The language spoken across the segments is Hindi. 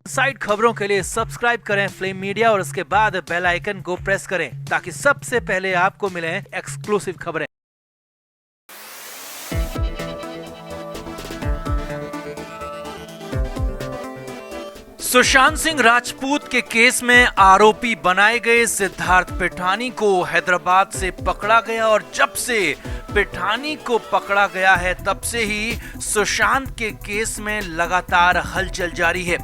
साइड खबरों के लिए सब्सक्राइब करें फ्लेम मीडिया और उसके बाद बेल आइकन को प्रेस करें ताकि सबसे पहले आपको मिले एक्सक्लूसिव खबरें। सुशांत सिंह राजपूत के केस में आरोपी बनाए गए सिद्धार्थ पिठानी को हैदराबाद से पकड़ा गया और जब से पिठानी को पकड़ा गया है तब से ही सुशांत के केस में लगातार हलचल जारी है।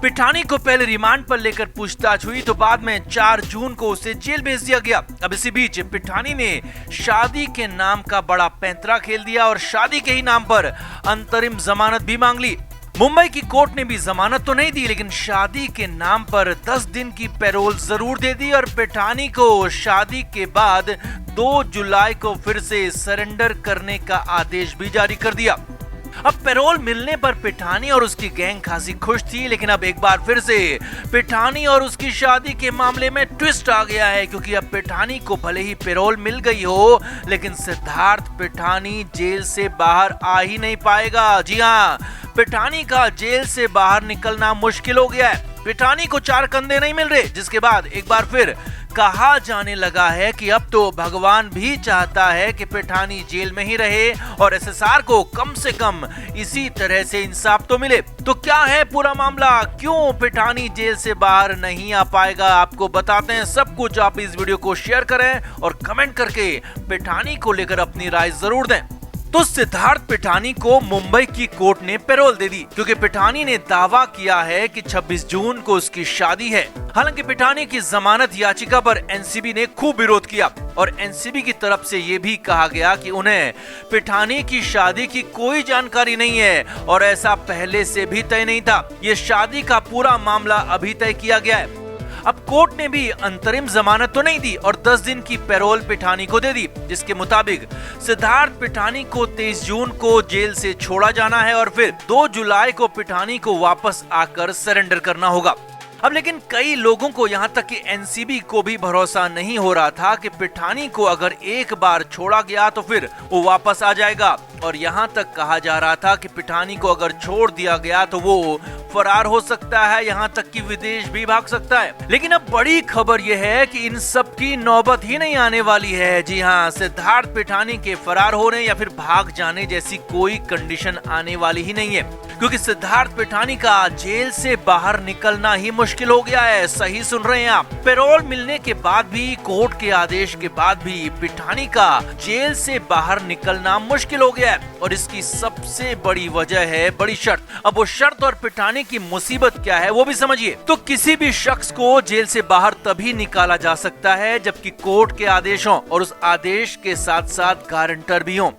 पिठानी को पहले रिमांड पर लेकर पूछताछ हुई तो बाद में 4 जून को उसे जेल भेज दिया गया। अब इसी बीच पिठानी ने शादी के नाम का बड़ा पैंतरा खेल दिया और शादी के ही नाम पर अंतरिम जमानत भी मांग ली। मुंबई की कोर्ट ने भी जमानत तो नहीं दी लेकिन शादी के नाम पर 10 दिन की पैरोल जरूर दे दी और पिठानी को शादी के बाद 2 जुलाई को फिर से सरेंडर करने का आदेश भी जारी कर दिया। अब पैरोल मिलने पर पिठानी और उसकी गैंग खासी खुश थी, लेकिन अब एक बार फिर से पिठानी और उसकी शादी के मामले में ट्विस्ट आ गया है, क्योंकि अब पिठानी को भले ही पैरोल मिल गई हो लेकिन सिद्धार्थ पिठानी जेल से बाहर आ ही नहीं पाएगा। जी हाँ, पिठानी का जेल से बाहर निकलना मुश्किल हो गया है। पिठानी को 4 कंधे नहीं मिल रहे, जिसके बाद एक बार फिर कहा जाने लगा है कि अब तो भगवान भी चाहता है कि पिठानी जेल में ही रहे और एसएसआर को कम से कम इसी तरह से इंसाफ तो मिले। तो क्या है पूरा मामला, क्यों पिठानी जेल से बाहर नहीं आ पाएगा, आपको बताते हैं सब कुछ। आप इस वीडियो को शेयर करें और कमेंट करके पिठानी को लेकर अपनी राय जरूर दें। तो सिद्धार्थ पिठानी को मुंबई की कोर्ट ने पैरोल दे दी, क्योंकि पिठानी ने दावा किया है कि 26 जून को उसकी शादी है। हालांकि पिठानी की जमानत याचिका पर एनसीबी ने खूब विरोध किया और एनसीबी की तरफ से ये भी कहा गया कि उन्हें पिठानी की शादी की कोई जानकारी नहीं है और ऐसा पहले से भी तय नहीं था। ये शादी का पूरा मामला अभी तय किया गया है। अब कोर्ट ने भी अंतरिम जमानत तो नहीं दी और 10 दिन की पैरोल पिठानी को दे दी, जिसके मुताबिक सिद्धार्थ पिठानी को 23 जून को जेल से छोड़ा जाना है और फिर 2 जुलाई को पिठानी को वापस आकर सरेंडर करना होगा। अब लेकिन कई लोगों को यहाँ तक कि एनसीबी को भी भरोसा नहीं हो रहा था कि पिठानी को अगर एक बार छोड़ा गया तो फिर वो वापस आ जाएगा, और यहाँ तक कहा जा रहा था कि पिठानी को अगर छोड़ दिया गया तो वो फरार हो सकता है, यहाँ तक कि विदेश भी भाग सकता है। लेकिन अब बड़ी खबर यह है कि इन सब की नौबत ही नहीं आने वाली है। जी हाँ, सिद्धार्थ पिठानी के फरार होने या फिर भाग जाने जैसी कोई कंडीशन आने वाली ही नहीं है, क्योंकि सिद्धार्थ पिठानी का जेल से बाहर निकलना ही मुश्किल हो गया है। सही सुन रहे हैं आप, पैरोल मिलने के बाद भी, कोर्ट के आदेश के बाद भी पिठानी का जेल से बाहर निकलना मुश्किल हो गया है और इसकी सबसे बड़ी वजह है बड़ी शर्त। अब वो शर्त और पिठानी की मुसीबत क्या है वो भी समझिए। तो किसी भी शख्स को जेल से बाहर तभी निकाला जा सकता है जबकि कोर्ट के आदेश हो और उस आदेश के साथ साथ गारंटर भी हो।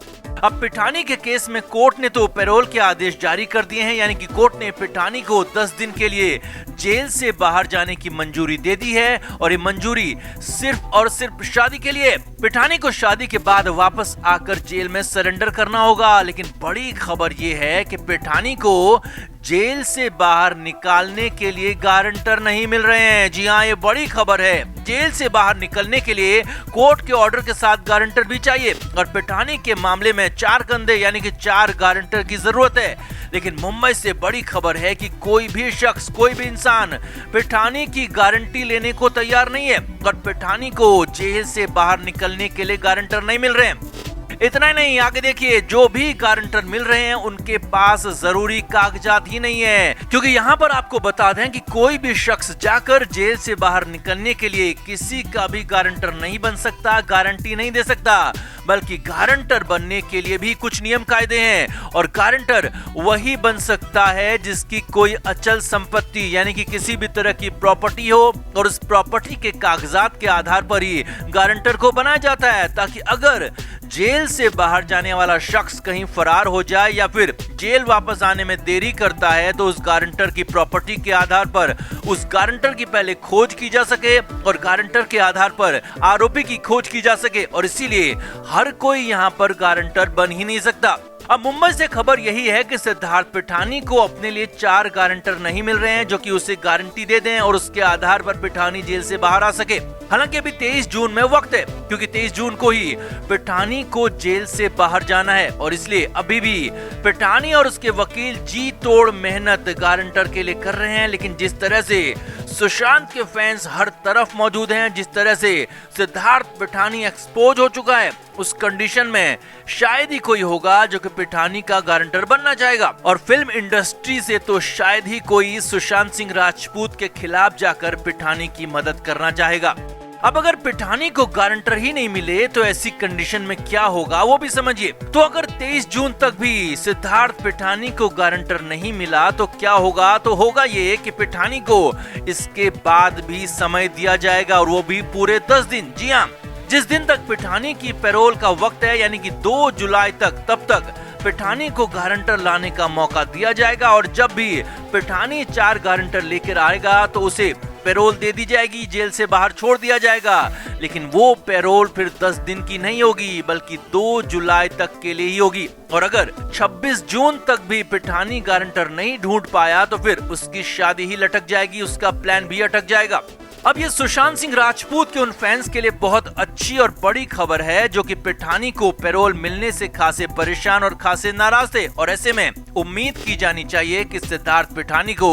अब पिठानी के केस में कोर्ट ने तो पैरोल के आदेश जारी कर दिए हैं, यानी कि कोर्ट ने पिठानी को 10 दिन के लिए जेल से बाहर जाने की मंजूरी दे दी है और ये मंजूरी सिर्फ और सिर्फ शादी के लिए। पिठानी को शादी के बाद वापस आकर जेल में सरेंडर करना होगा। लेकिन बड़ी खबर ये है कि पिठानी को जेल से बाहर निकालने के लिए गारंटर नहीं मिल रहे हैं। जी हाँ, ये बड़ी खबर है। जेल से बाहर निकलने के लिए कोर्ट के ऑर्डर के साथ गारंटर भी चाहिए और पिठानी के मामले में 4 कंधे यानी कि 4 गारंटर की जरूरत है। लेकिन मुंबई से बड़ी खबर है कि कोई भी शख्स, कोई भी इंसान पिठानी की गारंटी लेने को तैयार नहीं है और पिठानी को जेल से बाहर निकलने के लिए गारंटर नहीं मिल रहे हैं। इतना ही नहीं, आगे देखिए, जो भी गारंटर मिल रहे हैं उनके पास जरूरी कागजात ही नहीं है, क्योंकि यहाँ पर आपको बता दें कि कोई भी शख्स जाकर जेल से बाहर निकलने के लिए किसी का भी गारंटर नहीं बन सकता, गारंटी नहीं दे सकता, बल्कि गारंटर बनने के लिए भी कुछ नियम कायदे हैं और गारंटर वही बन सकता है जिसकी कोई अचल संपत्ति यानी कि किसी भी तरह की प्रॉपर्टी हो और उस प्रॉपर्टी के कागजात के आधार पर ही गारंटर को बनाया जाता है, ताकि अगर जेल से बाहर जाने वाला शख्स कहीं फरार हो जाए या फिर जेल वापस आने में देरी करता है तो उस गारंटर की प्रॉपर्टी के आधार पर उस गारंटर की पहले खोज की जा सके और गारंटर के आधार पर आरोपी की खोज की जा सके, और इसीलिए हर कोई यहाँ पर गारंटर बन ही नहीं सकता। अब मुंबई से खबर यही है कि सिद्धार्थ पिठानी को अपने लिए 4 गारंटर नहीं मिल रहे हैं जो कि उसे गारंटी दे दें और उसके आधार पर पिठानी जेल से बाहर आ सके। हालांकि अभी 23 जून में वक्त है, क्योंकि 23 जून को ही पिठानी को जेल से बाहर जाना है और इसलिए अभी भी पिठानी और उसके वकील जी तोड़ मेहनत गारंटर के लिए कर रहे हैं। लेकिन जिस तरह से सुशांत के फैंस हर तरफ मौजूद हैं, जिस तरह से सिद्धार्थ पिठानी एक्सपोज हो चुका है, उस कंडीशन में शायद ही कोई होगा जो कि पिठानी का गारंटर बनना चाहेगा। और फिल्म इंडस्ट्री से तो शायद ही कोई सुशांत सिंह राजपूत के खिलाफ जाकर पिठानी की मदद करना चाहेगा। अब अगर पिठानी को गारंटर ही नहीं मिले तो ऐसी कंडीशन में क्या होगा वो भी समझिए। तो अगर 23 जून तक भी सिद्धार्थ पिठानी को गारंटर नहीं मिला तो क्या होगा? तो होगा ये कि पिठानी को इसके बाद भी समय दिया जाएगा और वो भी पूरे 10 दिन। जी हाँ, जिस दिन तक पिठानी की पैरोल का वक्त है यानी कि 2 जुलाई तक, तब तक पिठानी को गारंटर लाने का मौका दिया जाएगा और जब भी पिठानी 4 गारंटर लेकर आएगा तो उसे पैरोल दे दी जाएगी, जेल से बाहर छोड़ दिया जाएगा। लेकिन वो पैरोल फिर 10 दिन की नहीं होगी बल्कि 2 जुलाई तक के लिए ही होगी। और अगर 26 जून तक भी पिठानी गारंटर नहीं ढूंढ पाया तो फिर उसकी शादी ही लटक जाएगी, उसका प्लान भी अटक जाएगा। अब ये सुशांत सिंह राजपूत के उन फैंस के लिए बहुत अच्छी और बड़ी खबर है जो कि पिठानी को पैरोल मिलने से खासे परेशान और खासे नाराज थे और ऐसे में उम्मीद की जानी चाहिए कि सिद्धार्थ पिठानी को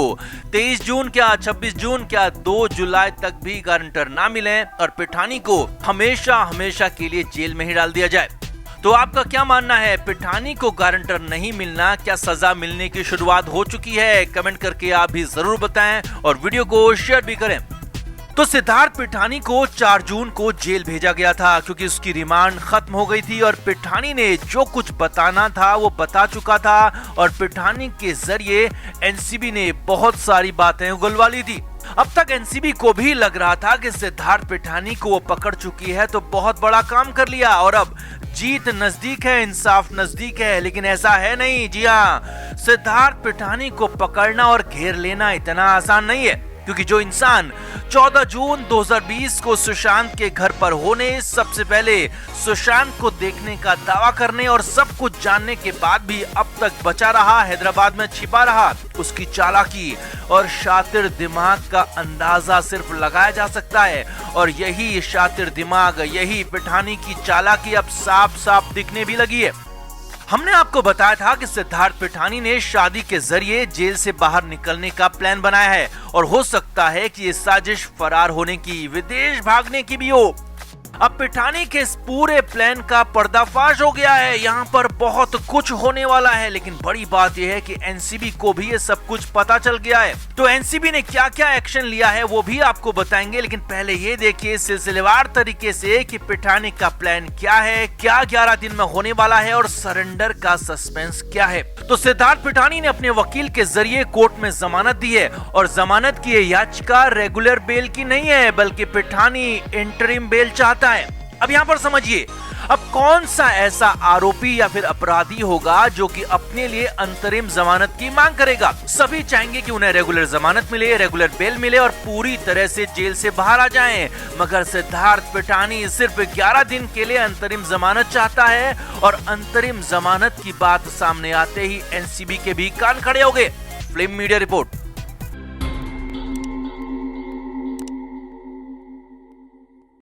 23 जून क्या 26 जून क्या 2 जुलाई तक भी गारंटर ना मिले और पिठानी को हमेशा हमेशा के लिए जेल में ही डाल दिया जाए। तो आपका क्या मानना है? पिठानी को गारंटर नहीं मिलना, क्या सजा मिलने की शुरुआत हो चुकी है? कमेंट करके आप भी जरूर बताएं और वीडियो को शेयर भी करें। तो सिद्धार्थ पिठानी को 4 जून को जेल भेजा गया था क्योंकि उसकी रिमांड खत्म हो गई थी और पिठानी ने जो कुछ बताना था वो बता चुका था और पिठानी के जरिए एनसीबी ने बहुत सारी बातें उगलवा ली थी। अब तक एनसीबी को भी लग रहा था कि सिद्धार्थ पिठानी को वो पकड़ चुकी है तो बहुत बड़ा काम कर लिया और अब जीत नजदीक है, इंसाफ नजदीक है, लेकिन ऐसा है नहीं। जी हाँ, सिद्धार्थ पिठानी को पकड़ना और घेर लेना इतना आसान नहीं है क्योंकि जो इंसान 14 जून 2020 को सुशांत के घर पर होने, सबसे पहले सुशांत को देखने का दावा करने और सब कुछ जानने के बाद भी अब तक बचा रहा, हैदराबाद में छिपा रहा, उसकी चालाकी और शातिर दिमाग का अंदाजा सिर्फ लगाया जा सकता है। और यही शातिर दिमाग, यही पिठानी की चालाकी अब साफ साफ दिखने भी लगी है। हमने आपको बताया था कि सिद्धार्थ पिठानी ने शादी के जरिए जेल से बाहर निकलने का प्लान बनाया है और हो सकता है कि ये साजिश फरार होने की, विदेश भागने की भी हो। अब पिठानी के इस पूरे प्लान का पर्दाफाश हो गया है। यहाँ पर बहुत कुछ होने वाला है, लेकिन बड़ी बात यह है कि एनसीबी को भी ये सब कुछ पता चल गया है। तो एनसीबी ने क्या क्या एक्शन लिया है वो भी आपको बताएंगे, लेकिन पहले ये देखिए सिलसिलेवार तरीके से कि पिठानी का प्लान क्या है, क्या 11 दिन में होने वाला है और सरेंडर का सस्पेंस क्या है। तो सिद्धार्थ पिठानी ने अपने वकील के जरिए कोर्ट में जमानत दी है और जमानत की याचिका रेगुलर बेल की नहीं है बल्कि पिठानी इंटरिम बेल चाहता है। अब यहाँ पर समझिए, अब कौन सा ऐसा आरोपी या फिर अपराधी होगा जो कि अपने लिए अंतरिम जमानत की मांग करेगा? सभी चाहेंगे कि उन्हें रेगुलर जमानत मिले, रेगुलर बेल मिले और पूरी तरह से जेल से बाहर आ जाएं। मगर सिद्धार्थ पिठानी सिर्फ 11 दिन के लिए अंतरिम जमानत चाहता है और अंतरिम जमानत की बात सामने आते ही एनसीबी के भी कान खड़े हो गए। Film media report.